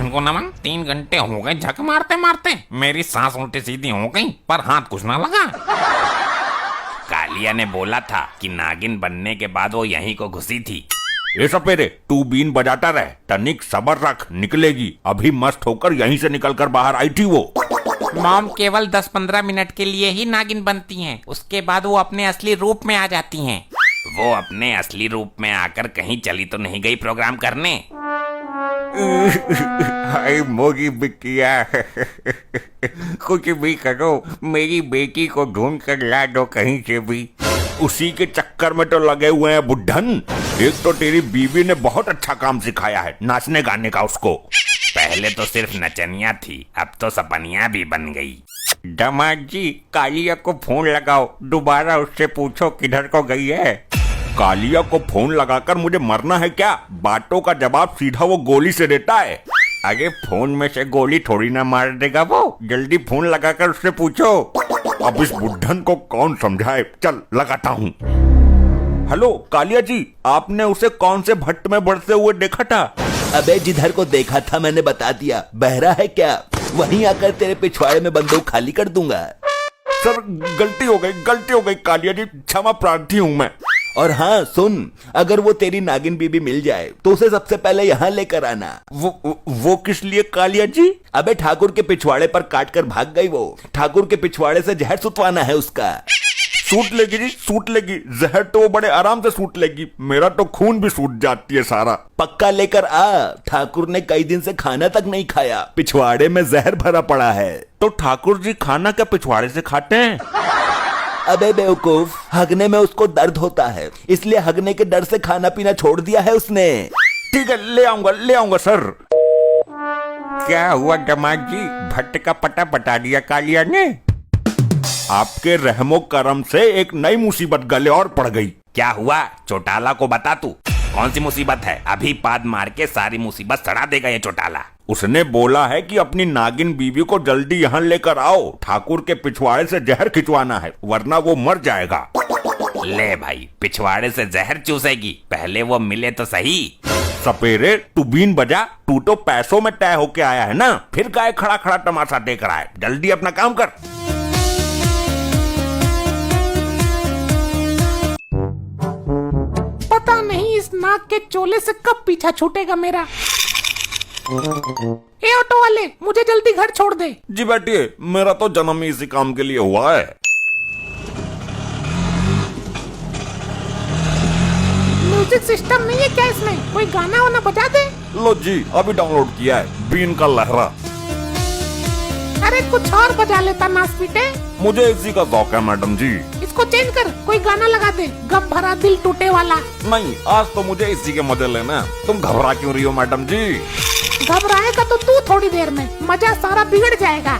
भगवान को नमन, 3 घंटे हो गए झक मारते मारते, मेरी सांस उल्टी सीधी हो गई पर हाथ कुछ ना लगा। कालिया ने बोला था कि नागिन बनने के बाद वो यहीं को घुसी थी। ये सपेरे, तू बीन बजाता रहे, तनिक सबर रख, निकलेगी। अभी मस्त होकर यहीं से निकलकर बाहर आई थी वो। मॉम केवल 10-15 मिनट के लिए ही नागिन बनती हैं, उसके बाद वो अपने असली रूप में आ जाती हैं। वो अपने असली रूप में आकर कहीं चली तो नहीं गई प्रोग्राम करने? हाय मोगी बिटिया, कुछ भी करो, मेरी बेटी को ढूंढ कर ला दो कहीं से भी। उसी के चक्कर में तो लगे हुए हैं बुढ़न। एक तो तेरी बीवी ने बहुत अच्छा काम सिखाया है, नाचने गाने का उसको। पहले तो सिर्फ नचनिया थी, अब तो सपनिया भी बन गई। दामाद जी, कालिया को फोन लगाओ, दोबारा उससे पूछो किधर को गई है। कालिया को फोन लगाकर मुझे मरना है क्या? बातों का जवाब सीधा वो गोली से देता है। अरे फोन में से गोली थोड़ी ना मार देगा वो, जल्दी फोन लगाकर उससे पूछो। अब इस बुढ़न को कौन समझाए, चल लगाता हूँ। हेलो कालिया जी, आपने उसे कौन से भट्ट में बढ़ते हुए देखा था? अबे जिधर को देखा था मैंने बता दिया, बहरा है क्या? वहीं आकर तेरे पिछवाड़े में बंदूक खाली कर दूंगा। सर गलती हो गई कालिया जी, क्षमा प्रार्थी हूँ मैं। और हाँ सुन, अगर वो तेरी नागिन बीबी मिल जाए तो उसे सबसे पहले यहाँ लेकर आना। वो किस लिए कालिया जी? अबे ठाकुर के पिछवाड़े पर काट कर भाग गई वो, ठाकुर के पिछवाड़े से जहर सुतवाना है उसका। सूट लेगी जी, सूट लेगी, जहर तो वो बड़े आराम से सूट लेगी, मेरा तो खून भी सूट जाती है सारा। पक्का लेकर आ, ठाकुर ने कई दिन से खाना तक नहीं खाया, पिछवाड़े में जहर भरा पड़ा है। तो ठाकुर जी खाना क्या पिछवाड़े से खाते हैं? अबे बेवकूफ, हगने में उसको दर्द होता है, इसलिए हगने के डर से खाना पीना छोड़ दिया है उसने। ठीक है, ले आऊंगा सर। क्या हुआ दामाद जी, भट्ट का पता बता दिया कालिया ने? आपके रहमो करम से एक नई मुसीबत गले और पड़ गई। क्या हुआ? चौटाला को बता तू, कौन सी मुसीबत है? अभी पाद मार के सारी मुसीबत सड़ा देगा ये चौटाला। उसने बोला है कि अपनी नागिन बीवी को जल्दी यहाँ लेकर आओ, ठाकुर के पिछवाड़े से जहर खिंचवाना है, वरना वो मर जाएगा। ले भाई, पिछवाड़े से जहर चूसेगी, पहले वो मिले तो सही। सपेरे, तू बीन बजा, तू तो पैसों में तय होके आया है ना, फिर काय खड़ा खड़ा तमाशा देख रहा है, जल्दी अपना काम कर। पता नहीं इस नाग के चोले से कब पीछा छूटेगा मेरा। ए ऑटो वाले, मुझे जल्दी घर छोड़ दे। जी बैठिए, मेरा तो जन्म ही इसी काम के लिए हुआ है। म्यूजिक सिस्टम नहीं है क्या इसमें? कोई गाना वाना बजा दे। लो जी, अभी डाउनलोड किया है, बीन का लहरा। अरे कुछ और बजा लेता नास पीटे। मुझे इसी का शौक है मैडम जी। इसको चेंज कर, कोई गाना लगा दे, गम भरा दिल टूटे वाला। नहीं, आज तो मुझे इसी के मजे लेना। तुम घबरा क्यों रही हो मैडम जी? घबराएगा तो तू थोड़ी देर में, मजा सारा बिगड़ जाएगा।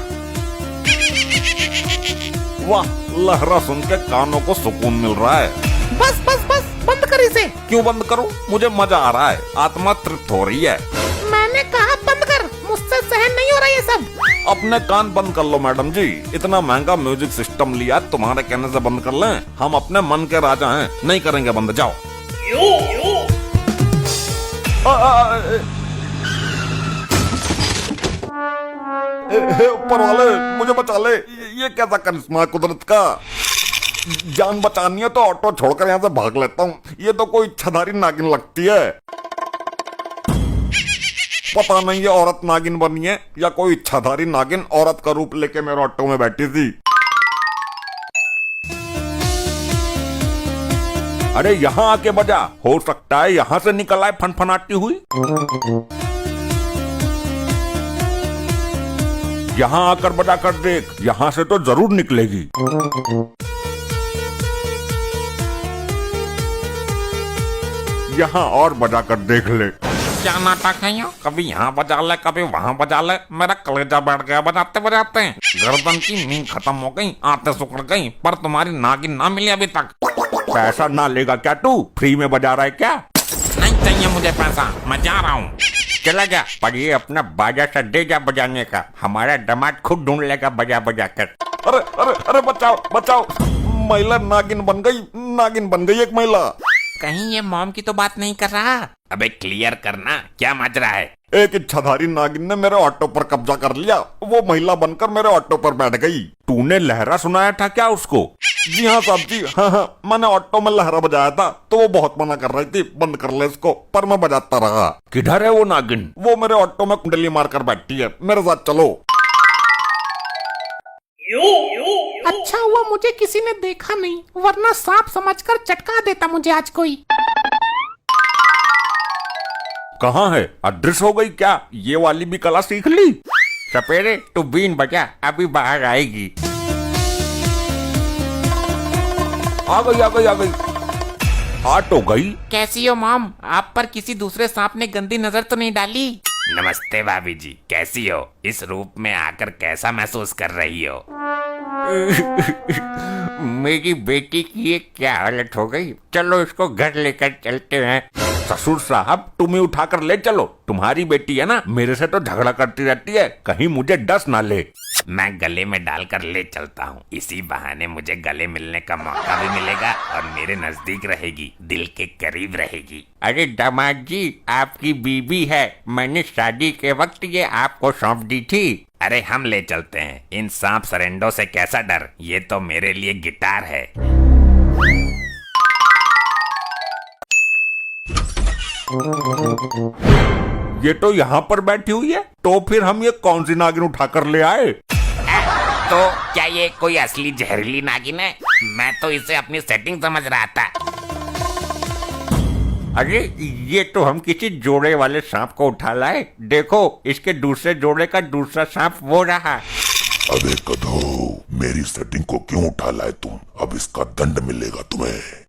वाह, लहरा सुन के कानों को सुकून मिल रहा है। बस बस बस, बंद कर इसे। क्यों बंद करूं? मुझे मजा आ रहा है, आत्मा तृप्त हो रही है। मैंने कहा बंद कर, मुझसे सहन नहीं हो रहा ये सब। अपने कान बंद कर लो मैडम जी, इतना महंगा म्यूजिक सिस्टम लिया, तुम्हारे कहने से बंद कर लें? हम अपने मन के राजा हैं, नहीं करेंगे बंद, जाओ। ऊपर वाले, मुझे बचा ले, ये कैसा करिश्मा कुदरत का। जान बचानी है तो ऑटो छोड़कर यहाँ से भाग लेता हूँ, ये तो कोई इच्छाधारी नागिन लगती है। पता नहीं ये औरत नागिन बनी है या कोई इच्छाधारी नागिन औरत का रूप लेके मेरे ऑटो में बैठी थी। अरे यहाँ आके बजा, हो सकता है यहाँ से निकल आए फनफनाती हुई। यहाँ आकर बजा कर देख, यहाँ से तो जरूर निकलेगी। यहाँ और बजा कर देख ले। क्या नाटक है यहाँ? कभी यहाँ बजा ले, कभी वहाँ बजा ले, मेरा कलेजा बैठ गया बजाते बजाते। गर्दन की नींद खत्म हो गई, आंतें सुकड़ गई, पर तुम्हारी नागिन ना मिली अभी तक। पैसा ना लेगा क्या तू? फ्री में बजा रहा है क्या? नहीं चाहिए मुझे पैसा, मैं जा रहा हूँ। चला जा, पर ये अपना बाजा सा दे जा बजाने का, हमारा दामाद खुद ढूंढ लेगा बजा बजा कर। अरे अरे अरे बचाओ बचाओ, महिला नागिन बन गई एक महिला। कहीं ये मॉम की तो बात नहीं कर रहा? अबे क्लियर करना, क्या माजरा है? एक इच्छाधारी नागिन ने मेरे ऑटो पर कब्जा कर लिया। वो महिला बनकर मेरे ऑटो पर बैठ गई। तूने लहरा सुनाया था क्या उसको? जी हाँ साहब जी, हाँ, मैंने ऑटो में लहरा बजाया था तो वो बहुत मना कर रही थी बंद कर ले इसको, पर मैं बजाता रहा। किधर है वो नागिन? वो मेरे ऑटो में कुंडली मारकर बैठी है, मेरे साथ चलो। अच्छा हुआ मुझे किसी ने देखा नहीं, वरना सांप समझकर चटका देता मुझे आज कोई। कहाँ है? अदृश्य हो गई क्या? ये वाली भी कला सीख ली? सपेरे तू बीन बजा, अभी बाहर आएगी। आ गई आ गई आ गई। आ तो गई। कैसी हो मॉम? आप पर किसी दूसरे सांप ने गंदी नजर तो नहीं डाली? नमस्ते भाभी जी, कैसी हो? इस रूप में आकर कैसा महसूस कर रही हो? मेरी बेटी की ये क्या हालत हो गई? चलो इसको घर लेकर चलते हैं। ससुर साहब तुम ही उठाकर ले चलो, तुम्हारी बेटी है ना, मेरे से तो झगड़ा करती रहती है, कहीं मुझे डस ना ले। मैं गले में डालकर ले चलता हूँ, इसी बहाने मुझे गले मिलने का मौका भी मिलेगा और मेरे नजदीक रहेगी, दिल के करीब रहेगी। अरे दामाद जी, आपकी बीबी है, मैंने शादी के वक्त ये आपको सौंप दी थी। अरे हम ले चलते हैं, इन सांप सरेंडों से कैसा डर, ये तो मेरे लिए गिटार है। ये तो यहाँ पर बैठी हुई है, तो फिर हम ये कौन सी नागिन उठाकर ले आए? तो क्या ये कोई असली जहरीली नागिन है? मैं तो इसे अपनी सेटिंग समझ रहा था। अरे ये तो हम किसी जोड़े वाले सांप को उठा लाए, देखो इसके दूसरे जोड़े का दूसरा सांप वो रहा। अबे कधो, मेरी सेटिंग को क्यों उठा लाए तुम? अब इसका दंड मिलेगा तुम्हें।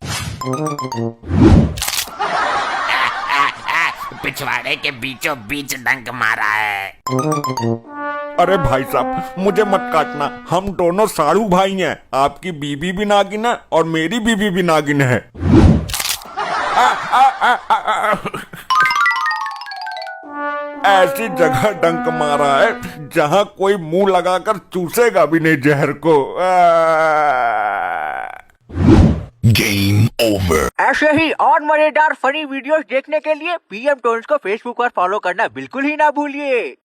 पिछवाड़े के बीचों बीच डंक मारा है। अरे भाई साहब मुझे मत काटना, हम दोनों साड़ू भाई हैं। आपकी बीबी भी नागिन है और मेरी बीबी भी नागिन है। ऐसी जगह डंक मारा है जहां कोई मुंह लगाकर चूसेगा भी नहीं जहर को। Game over. ऐसे ही और मजेदार फनी वीडियोस देखने के लिए पीएम टोन्स को फेसबुक पर फॉलो करना बिल्कुल ही ना भूलिए।